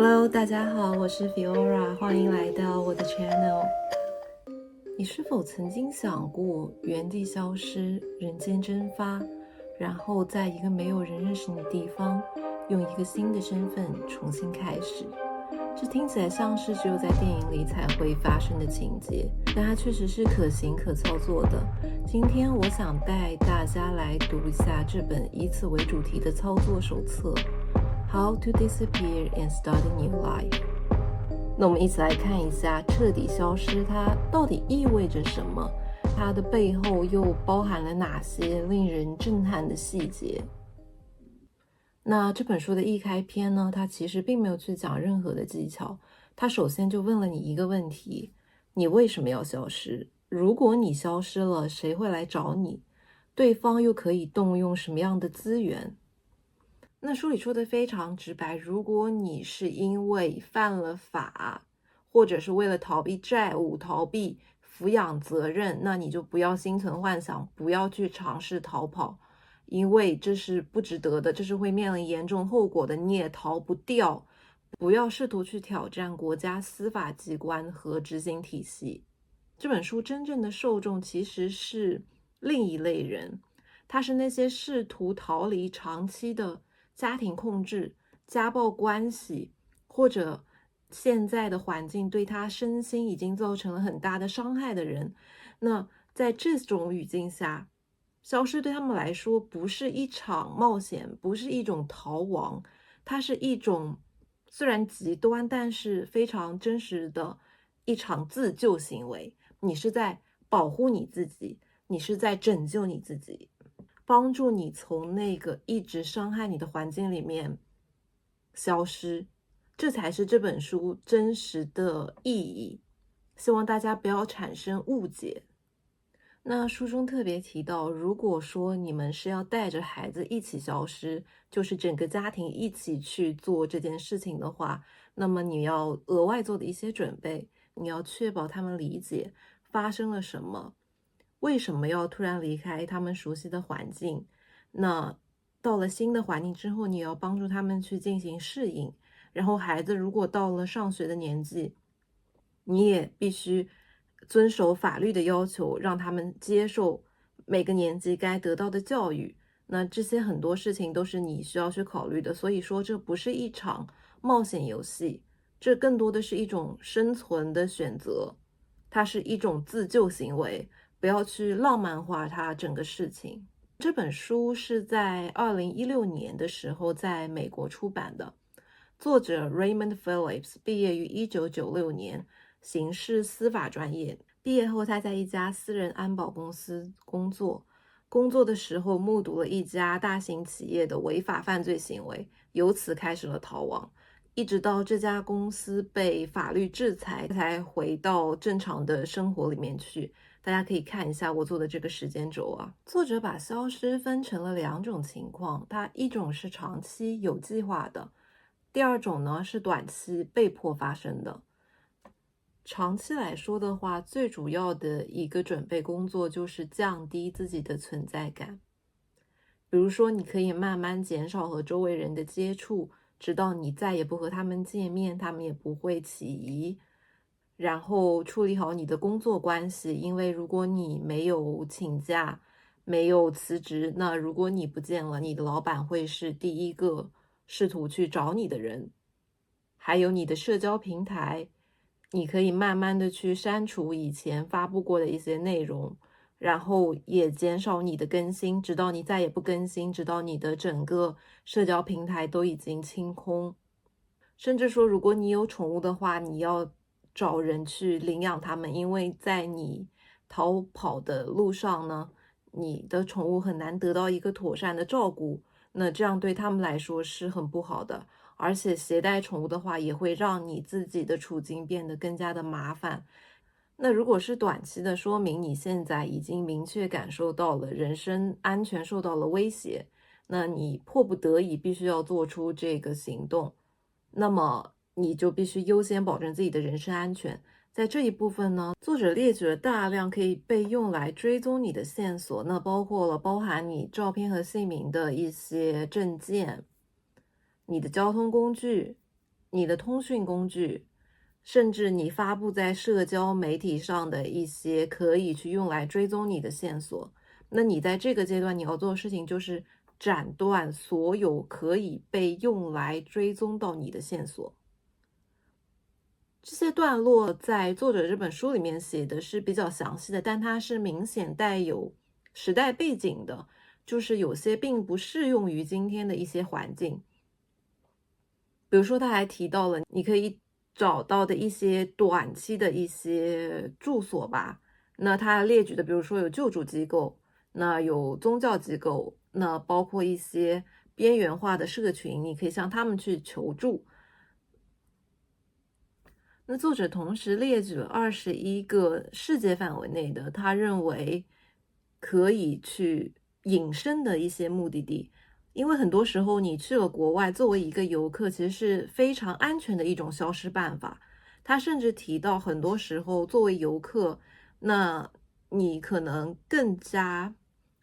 Hello，大家好，我是 Fiora，欢迎来到我的 channel。你是否曾经想过原地消失、人间蒸发，然后在一个没有人认识你的地方，用一个新的身份重新开始？这听起来像是只有在电影里才会发生的情节，但它确实是可行可操作的。今天我想带大家来读一下这本以此为主题的操作手册。How to disappear and start a new life。那我们一起来看一下彻底消失它到底意味着什么，它的背后又包含了哪些令人震撼的细节。那这本书的一开篇呢，它其实并没有去讲任何的技巧，它首先就问了你一个问题：你为什么要消失？如果你消失了，谁会来找你？对方又可以动用什么样的资源？那书里说的非常直白，如果你是因为犯了法，或者是为了逃避债务、逃避抚养责任，那你就不要心存幻想，不要去尝试逃跑，因为这是不值得的，这是会面临严重后果的，你也逃不掉。不要试图去挑战国家司法机关和执行体系。这本书真正的受众其实是另一类人，他是那些试图逃离长期的家庭控制、家暴关系，或者现在的环境对他身心已经造成了很大的伤害的人。那在这种语境下，消失对他们来说不是一场冒险，不是一种逃亡，它是一种虽然极端，但是非常真实的一场自救行为。你是在保护你自己，你是在拯救你自己，帮助你从那个一直伤害你的环境里面消失，这才是这本书真实的意义。希望大家不要产生误解。那书中特别提到，如果说你们是要带着孩子一起消失，就是整个家庭一起去做这件事情的话，那么你要额外做的一些准备，你要确保他们理解发生了什么，为什么要突然离开他们熟悉的环境。那到了新的环境之后，你也要帮助他们去进行适应。然后孩子如果到了上学的年纪，你也必须遵守法律的要求，让他们接受每个年级该得到的教育。那这些很多事情都是你需要去考虑的，所以说这不是一场冒险游戏，这更多的是一种生存的选择，它是一种自救行为，不要去浪漫化它整个事情。这本书是在2016年的时候在美国出版的，作者 Raymond Phillips 毕业于1996年，刑事司法专业。毕业后，他在一家私人安保公司工作。工作的时候，目睹了一家大型企业的违法犯罪行为，由此开始了逃亡。一直到这家公司被法律制裁，才回到正常的生活里面去。大家可以看一下我做的这个时间轴啊。作者把消失分成了两种情况，它一种是长期有计划的，第二种呢是短期被迫发生的。长期来说的话，最主要的一个准备工作就是降低自己的存在感。比如说，你可以慢慢减少和周围人的接触，直到你再也不和他们见面，他们也不会起疑。然后处理好你的工作关系，因为如果你没有请假，没有辞职，那如果你不见了，你的老板会是第一个试图去找你的人。还有你的社交平台，你可以慢慢的去删除以前发布过的一些内容，然后也减少你的更新，直到你再也不更新，直到你的整个社交平台都已经清空。甚至说，如果你有宠物的话，你要找人去领养它们，因为在你逃跑的路上呢，你的宠物很难得到一个妥善的照顾，那这样对他们来说是很不好的。而且携带宠物的话，也会让你自己的处境变得更加的麻烦。那如果是短期的，说明你现在已经明确感受到了人身安全受到了威胁，那你迫不得已必须要做出这个行动，那么你就必须优先保证自己的人身安全。在这一部分呢，作者列举了大量可以被用来追踪你的线索，那包含你照片和姓名的一些证件、你的交通工具、你的通讯工具，甚至你发布在社交媒体上的一些可以去用来追踪你的线索。那你在这个阶段你要做的事情就是斩断所有可以被用来追踪到你的线索。这些段落在作者这本书里面写的是比较详细的，但它是明显带有时代背景的，就是有些并不适用于今天的一些环境。比如说他还提到了你可以找到的一些短期的一些住所吧，那他列举的比如说有救助机构，那有宗教机构，那包括一些边缘化的社群，你可以向他们去求助。那作者同时列举了21个世界范围内的他认为可以去隐身的一些目的地。因为很多时候你去了国外，作为一个游客，其实是非常安全的一种消失办法。他甚至提到，很多时候作为游客，那你可能更加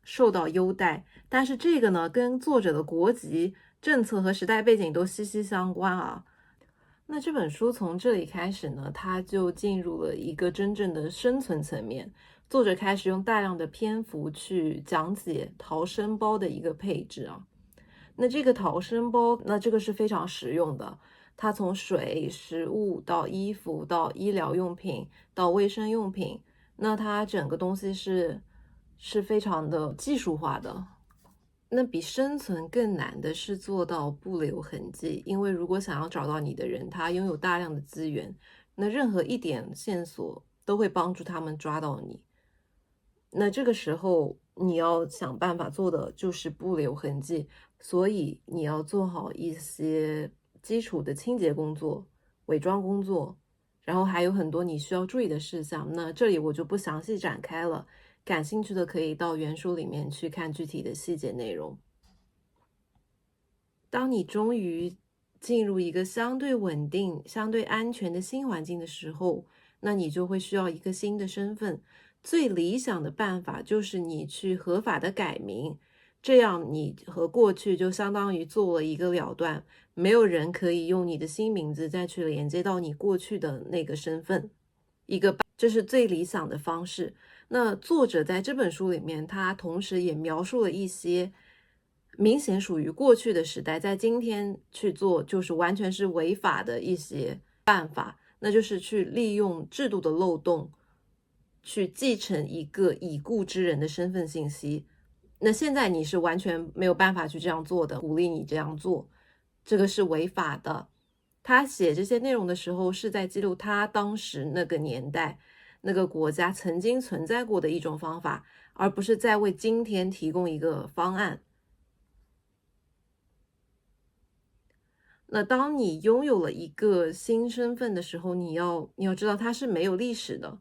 受到优待。但是这个呢，跟作者的国籍、政策和时代背景都息息相关啊。那这本书从这里开始呢，它就进入了一个真正的生存层面。作者开始用大量的篇幅去讲解逃生包的一个配置啊。那这个逃生包，那这个是非常实用的。它从水、食物到衣服到医疗用品到卫生用品，那它整个东西是非常的技术化的。那比生存更难的是做到不留痕迹，因为如果想要找到你的人，他拥有大量的资源，那任何一点线索都会帮助他们抓到你。那这个时候你要想办法做的就是不留痕迹，所以你要做好一些基础的清洁工作、伪装工作，然后还有很多你需要注意的事项。那这里我就不详细展开了，感兴趣的可以到原书里面去看具体的细节内容。当你终于进入一个相对稳定、相对安全的新环境的时候，那你就会需要一个新的身份。最理想的办法就是你去合法的改名，这样你和过去就相当于做了一个了断，没有人可以用你的新名字再去连接到你过去的那个身份。这是最理想的方式。那作者在这本书里面，他同时也描述了一些明显属于过去的时代，在今天去做就是完全是违法的一些办法，那就是去利用制度的漏洞，去继承一个已故之人的身份信息。那现在你是完全没有办法去这样做的，鼓励你这样做，这个是违法的。他写这些内容的时候是在记录他当时那个年代、那个国家曾经存在过的一种方法，而不是在为今天提供一个方案。那当你拥有了一个新身份的时候，你要知道它是没有历史的，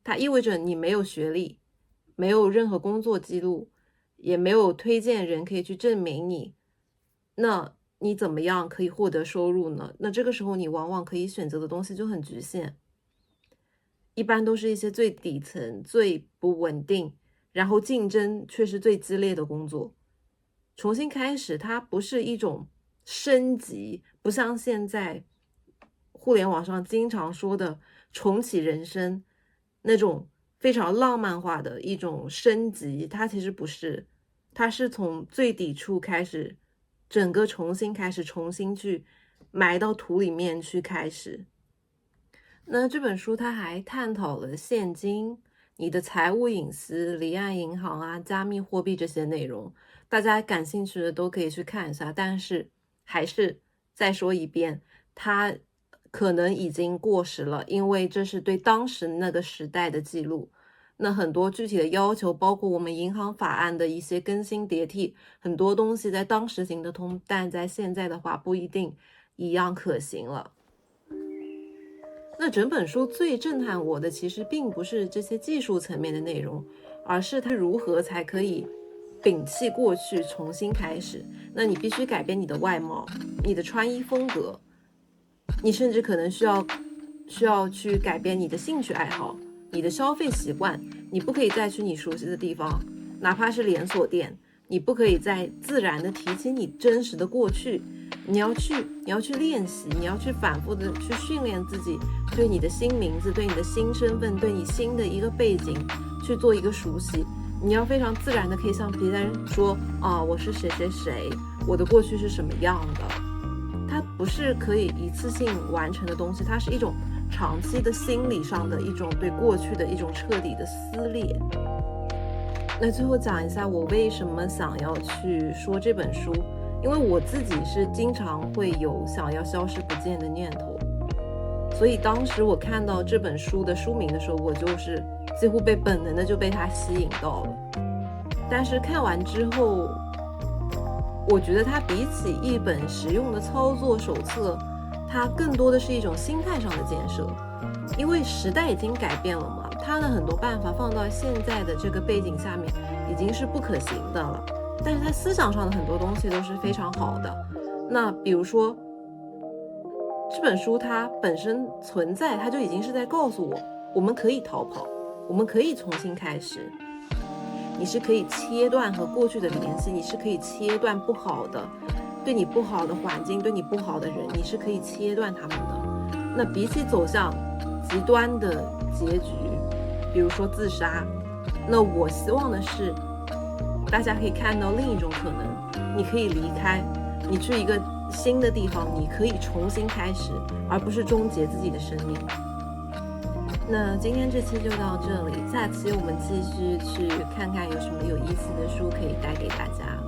它意味着你没有学历，没有任何工作记录，也没有推荐人可以去证明你。那你怎么样可以获得收入呢？那这个时候你往往可以选择的东西就很局限，一般都是一些最底层、最不稳定，然后竞争却是最激烈的工作。重新开始，它不是一种升级，不像现在互联网上经常说的重启人生那种非常浪漫化的一种升级，它其实不是，它是从最底处开始，整个重新开始，重新去埋到土里面去开始。那这本书它还探讨了现金、你的财务隐私、离岸银行啊、加密货币这些内容，大家感兴趣的都可以去看一下。但是还是再说一遍，它可能已经过时了，因为这是对当时那个时代的记录。那很多具体的要求，包括我们银行法案的一些更新迭替，很多东西在当时行得通，但在现在的话不一定一样可行了。那整本书最震撼我的，其实并不是这些技术层面的内容，而是它如何才可以摒弃过去，重新开始。那你必须改变你的外貌，你的穿衣风格，你甚至可能需要去改变你的兴趣爱好，你的消费习惯。你不可以再去你熟悉的地方，哪怕是连锁店，你不可以再自然的提起你真实的过去，你要去练习，你要去反复的去训练自己，对你的新名字，对你的新身份，对你新的一个背景去做一个熟悉。你要非常自然的可以向别人说啊，我是谁谁谁，我的过去是什么样的。它不是可以一次性完成的东西，它是一种长期的心理上的一种对过去的一种彻底的撕裂。那最后讲一下我为什么想要去说这本书，因为我自己是经常会有想要消失不见的念头，所以当时我看到这本书的书名的时候，我就是几乎被本能的就被它吸引到了。但是看完之后，我觉得它比起一本实用的操作手册，它更多的是一种心态上的建设。因为时代已经改变了嘛，它的很多办法放到现在的这个背景下面已经是不可行的了，但是它思想上的很多东西都是非常好的。那比如说这本书它本身存在，它就已经是在告诉我们可以逃跑，我们可以重新开始，你是可以切断和过去的联系，你是可以切断不好的，对你不好的环境，对你不好的人，你是可以切断他们的。那比起走向极端的结局，比如说自杀，那我希望的是大家可以看到另一种可能，你可以离开，你去一个新的地方，你可以重新开始，而不是终结自己的生命。那今天这期就到这里，下期我们继续去看看有什么有意思的书可以带给大家。